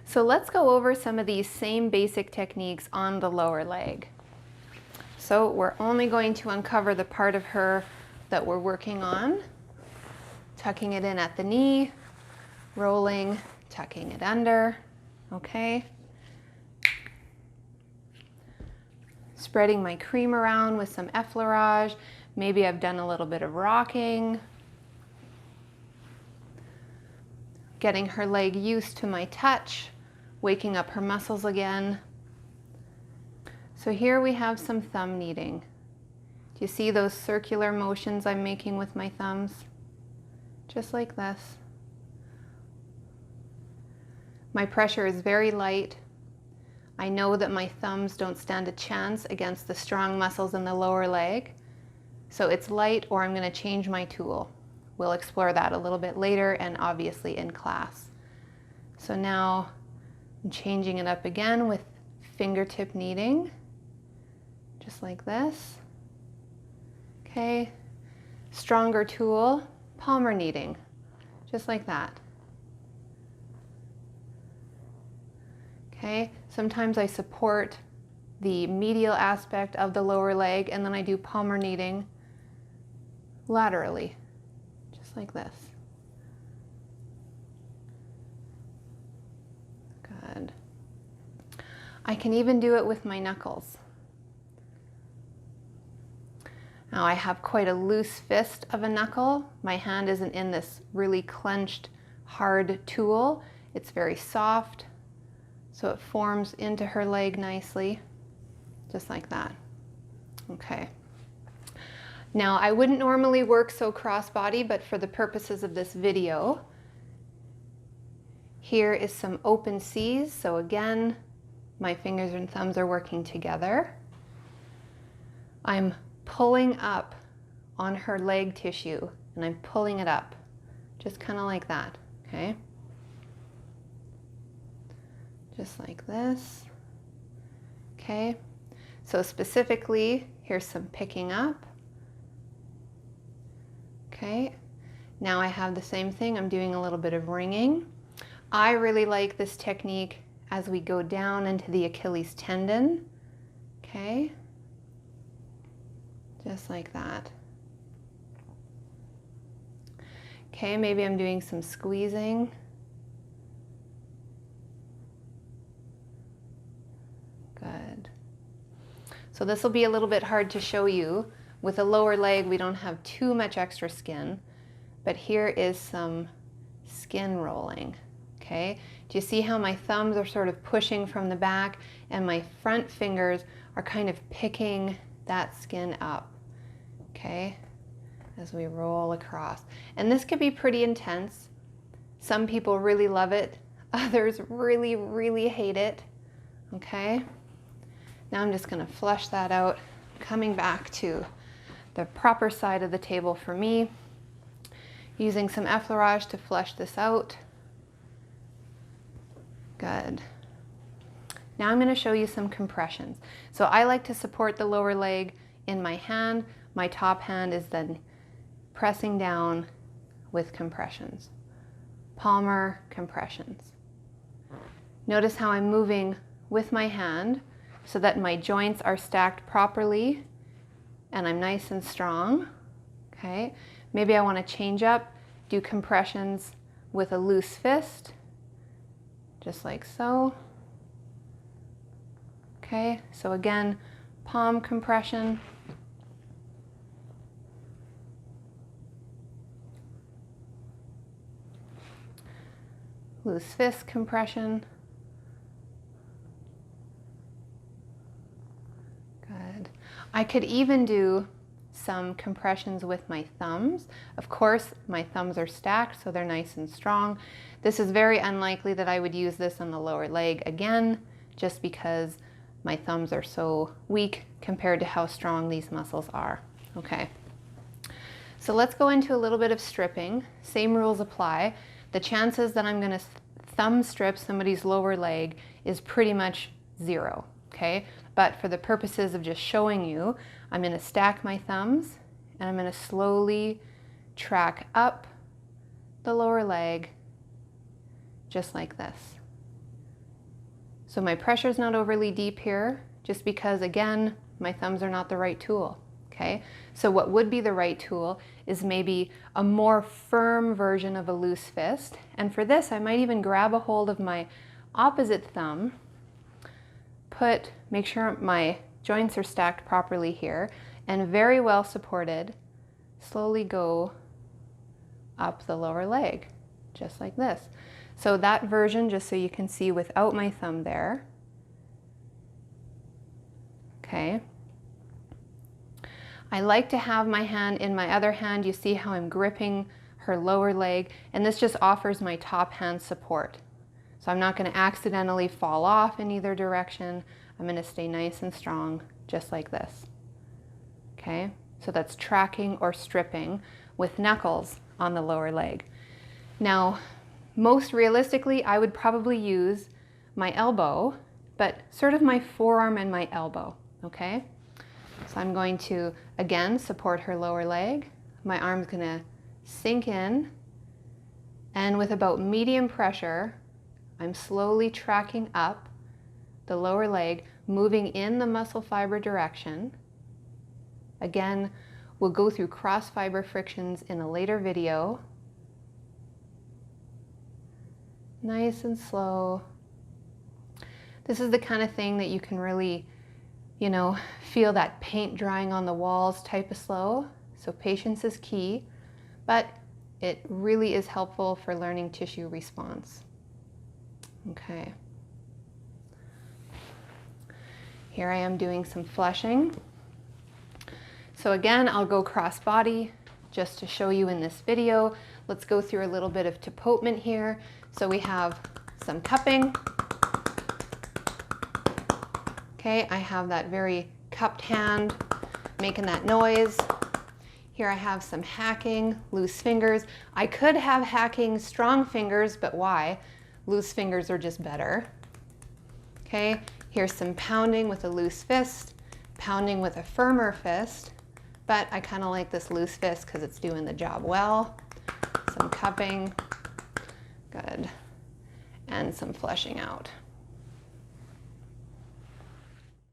So let's go over some of these same basic techniques on the lower leg. So we're only going to uncover the part of her that we're working on, tucking it in at the knee, rolling, tucking it under, okay? Spreading my cream around with some effleurage. Maybe I've done a little bit of rocking. Getting her leg used to my touch, waking up her muscles again. So here we have some thumb kneading. Do you see those circular motions I'm making with my thumbs? Just like this. My pressure is very light. I know that my thumbs don't stand a chance against the strong muscles in the lower leg. So it's light, or I'm going to change my tool. We'll explore that a little bit later and obviously in class. So now I'm changing it up again with fingertip kneading, just like this. Okay, stronger tool, palmar kneading, just like that. Okay, sometimes I support the medial aspect of the lower leg and then I do palmar kneading laterally, just like this. Good. I can even do it with my knuckles. Now I have quite a loose fist of a knuckle. My hand isn't in this really clenched, hard tool. It's very soft, so it forms into her leg nicely, just like that. Okay. Now I wouldn't normally work so crossbody, but for the purposes of this video, here is some open C's. So again, my fingers and thumbs are working together. I'm pulling up on her leg tissue and I'm pulling it up, just kind of like that, okay? Just like this, okay? So specifically, here's some picking up, okay? Now I have the same thing, I'm doing a little bit of ringing. I really like this technique as we go down into the Achilles tendon, okay? Just like that. Okay, maybe I'm doing some squeezing. Good. So this will be a little bit hard to show you. With a lower leg, we don't have too much extra skin, but here is some skin rolling, okay? Do you see how my thumbs are sort of pushing from the back and my front fingers are kind of picking that skin up, okay, as we roll across. And this could be pretty intense. Some people really love it. Others really, really hate it, okay? Now I'm just going to flush that out, coming back to the proper side of the table for me, using some effleurage to flush this out. Good. Now I'm going to show you some compressions. So I like to support the lower leg in my hand. My top hand is then pressing down with compressions. Palmar compressions. Notice how I'm moving with my hand so that my joints are stacked properly and I'm nice and strong, okay? Maybe I want to change up, do compressions with a loose fist, just like so. Okay, so again, palm compression. Loose fist compression. Good. I could even do some compressions with my thumbs. Of course, my thumbs are stacked, so they're nice and strong. This is very unlikely that I would use this on the lower leg again, just because my thumbs are so weak compared to how strong these muscles are. Okay. So let's go into a little bit of stripping. Same rules apply. The chances that I'm going to thumb strip somebody's lower leg is pretty much zero, okay? But for the purposes of just showing you, I'm going to stack my thumbs and I'm going to slowly track up the lower leg just like this. So my pressure is not overly deep here, just because, again, my thumbs are not the right tool, okay? So what would be the right tool is maybe a more firm version of a loose fist. And for this, I might even grab a hold of my opposite thumb, make sure my joints are stacked properly here, and very well supported, slowly go up the lower leg, just like this. So that version, just so you can see without my thumb there. Okay. I like to have my hand in my other hand. You see how I'm gripping her lower leg, and this just offers my top hand support. So I'm not going to accidentally fall off in either direction. I'm going to stay nice and strong, just like this. Okay, so that's tracking or stripping with knuckles on the lower leg. Now, most realistically, I would probably use my elbow, but sort of my forearm and my elbow, okay? So I'm going to, again, support her lower leg. My arm's gonna sink in, and with about medium pressure, I'm slowly tracking up the lower leg, moving in the muscle fiber direction. Again, we'll go through cross fiber frictions in a later video. Nice and slow. This is the kind of thing that you can really, you know, feel that paint drying on the walls type of slow. So patience is key, but it really is helpful for learning tissue response. Okay. Here I am doing some flushing. So again, I'll go cross body just to show you in this video. Let's go through a little bit of tapotement here. So we have some cupping. Okay, I have that very cupped hand making that noise. Here I have some hacking, loose fingers. I could have hacking, strong fingers, but why? Loose fingers are just better. Okay, here's some pounding with a loose fist, pounding with a firmer fist, but I kind of like this loose fist because it's doing the job well. Some cupping, good, and some flushing out.